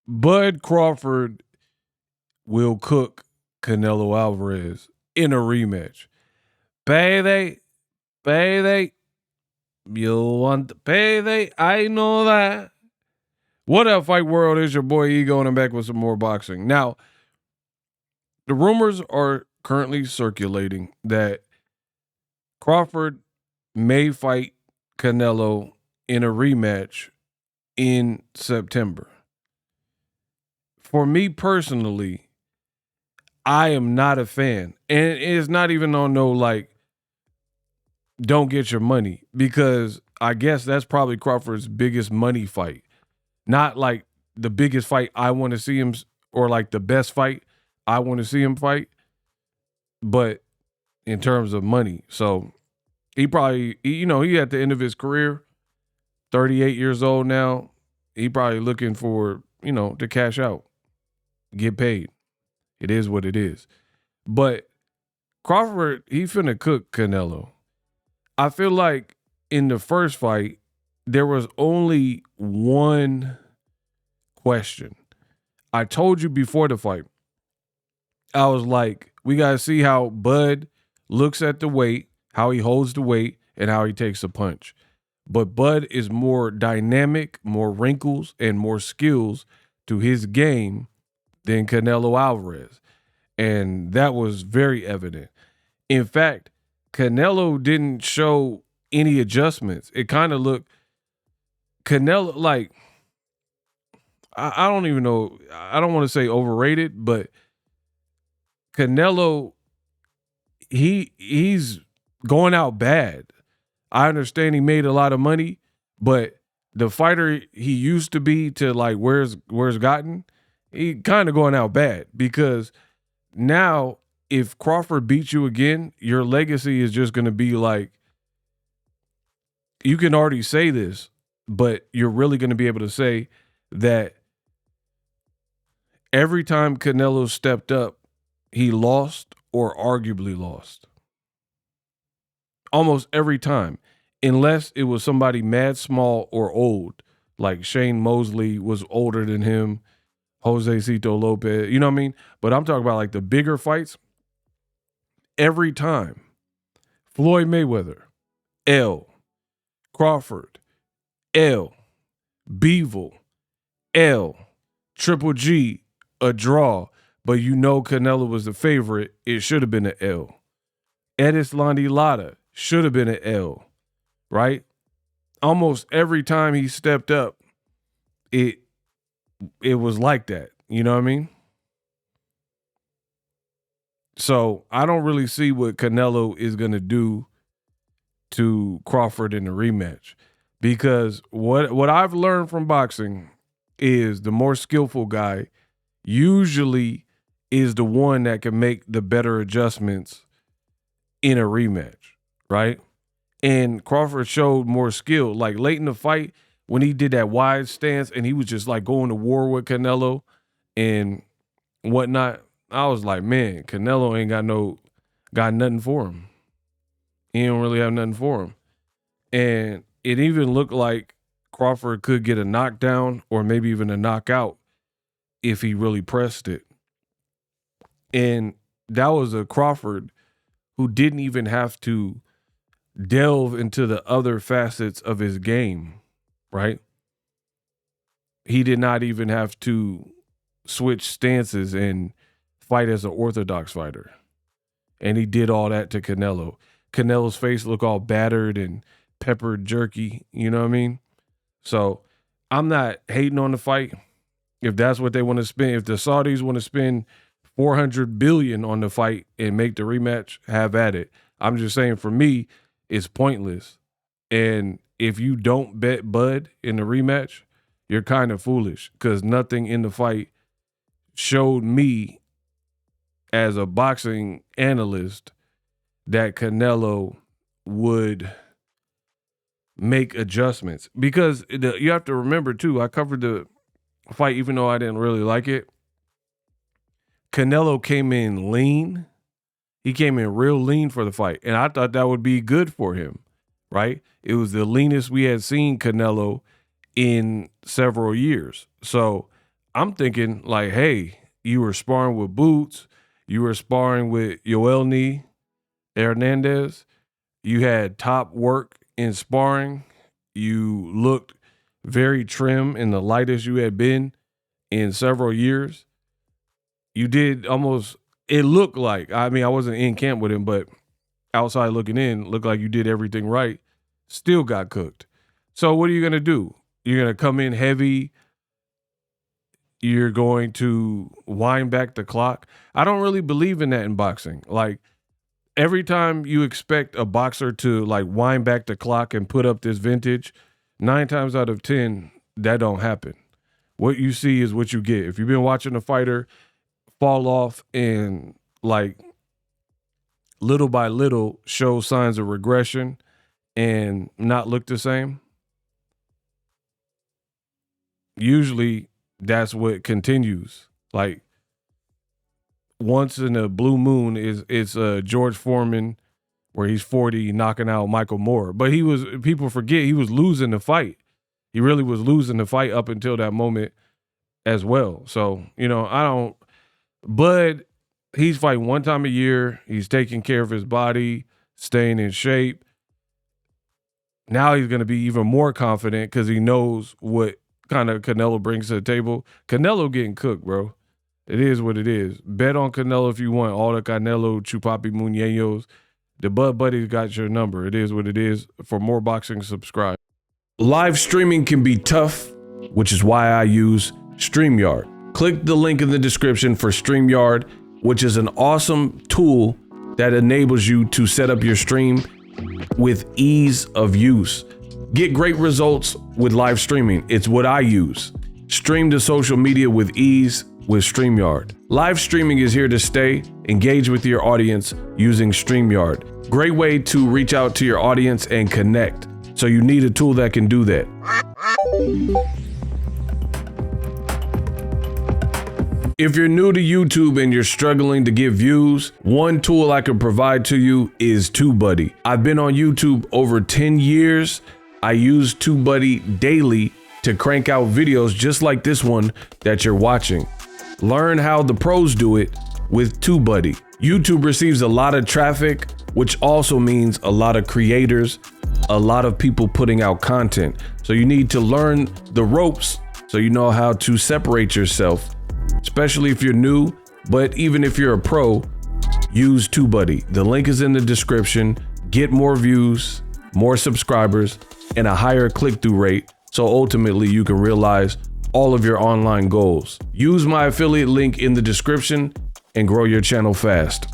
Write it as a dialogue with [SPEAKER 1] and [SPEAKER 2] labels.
[SPEAKER 1] Bud Crawford will cook Canelo Alvarez in a rematch. Payday, payday. You want the payday? I know that. What up, Fight World? It's your boy Ego, and I'm back with some more boxing. Now, the rumors are currently circulating that Crawford may fight Canelo in a rematch in September. For me personally, I am not a fan. And it's not even on no like, don't get your money, because I guess that's probably Crawford's biggest money fight. Not like the biggest fight I want to see him, or like the best fight I want to see him fight, but in terms of money. So he probably, he at the end of his career, 38 years old now. He probably looking for, to cash out, get paid. It is what it is. But Crawford, he finna cook Canelo. I feel like in the first fight, there was only one question. I told you before the fight, I was like, we got to see how Bud looks at the weight, how he holds the weight, and how he takes a punch. But Bud is more dynamic, more wrinkles, and more skills to his game than Canelo Alvarez. And that was very evident. In fact, Canelo didn't show any adjustments. It kind of looked Canelo like, I don't even know. I don't want to say overrated, but Canelo, he's going out bad. I understand he made a lot of money, but the fighter he used to be to like where's gotten, he kind of going out bad, because now if Crawford beats you again, your legacy is just going to be like, you can already say this, but you're really going to be able to say that every time Canelo stepped up, he lost or arguably lost. Almost every time, unless it was somebody mad small or old, like Shane Mosley was older than him, Jose Cito Lopez, you know what I mean? But I'm talking about like the bigger fights. Every time, Floyd Mayweather, L, Crawford, L, Beevil, L, Triple G, a draw, but Canelo was the favorite. It should have been an L. Edis Landi should have been an L, right? Almost every time he stepped up, it was like that. You know what I mean? So I don't really see what Canelo is going to do to Crawford in the rematch, because what I've learned from boxing is the more skillful guy usually is the one that can make the better adjustments in a rematch, right? And Crawford showed more skill. Like late in the fight, when he did that wide stance and he was just like going to war with Canelo and whatnot, I was like, man, Canelo ain't got nothing for him. He don't really have nothing for him. And it even looked like Crawford could get a knockdown or maybe even a knockout if he really pressed it. And that was a Crawford who didn't even have to delve into the other facets of his game, right? He did not even have to switch stances and fight as an orthodox fighter. And he did all that to Canelo. Canelo's face looked all battered and peppered jerky, you know what I mean? So I'm not hating on the fight. If that's what they want to spend, if the Saudis want to spend $400 billion on the fight and make the rematch, have at it. I'm just saying, for me, it's pointless. And if you don't bet Bud in the rematch, you're kind of foolish, because nothing in the fight showed me as a boxing analyst that Canelo would make adjustments. Because you have to remember too, I covered the fight even though I didn't really like it. Canelo came in lean. He came in real lean for the fight, and I thought that would be good for him, right? It was the leanest we had seen Canelo in several years. So I'm thinking like, hey, you were sparring with Boots, you were sparring with Yoelni Hernandez, you had top work in sparring, you looked very trim and the lightest you had been in several years. You did almost, it looked like, I mean, I wasn't in camp with him, but outside looking in, looked like you did everything right, still got cooked. So what are you going to do? You're going to come in heavy. You're going to wind back the clock. I don't really believe in that in boxing. Like, every time you expect a boxer to like wind back the clock and put up this vintage, 9 times out of 10, that don't happen. What you see is what you get. If you've been watching a fighter fall off and like little by little show signs of regression and not look the same, usually that's what continues. Like, once in a blue moon it's George Foreman where he's 40 knocking out Michael Moore. But people forget he was losing the fight. He really was losing the fight up until that moment as well. So, Bud, he's fighting one time a year. He's taking care of his body, staying in shape. Now he's going to be even more confident because he knows what kind of Canelo brings to the table. Canelo getting cooked, bro. It is what it is. Bet on Canelo if you want. All the Canelo Chupapi Muñeños. The Bud Buddies got your number. It is what it is. For more boxing, subscribe. Live streaming can be tough, which is why I use StreamYard. Click the link in the description for StreamYard, which is an awesome tool that enables you to set up your stream with ease of use. Get great results with live streaming. It's what I use. Stream to social media with ease with StreamYard. Live streaming is here to stay. Engage with your audience using StreamYard. Great way to reach out to your audience and connect. So you need a tool that can do that. If you're new to YouTube and you're struggling to get views, one tool I can provide to you is TubeBuddy. I've been on YouTube over 10 years. I use TubeBuddy daily to crank out videos just like this one that you're watching. Learn how the pros do it with TubeBuddy. YouTube receives a lot of traffic, which also means a lot of creators, a lot of people putting out content. So you need to learn the ropes so you know how to separate yourself, especially if you're new. But even if you're a pro, use TubeBuddy. The link is in the description. Get more views, more subscribers, and a higher click-through rate, so ultimately you can realize all of your online goals. Use my affiliate link in the description and grow your channel fast.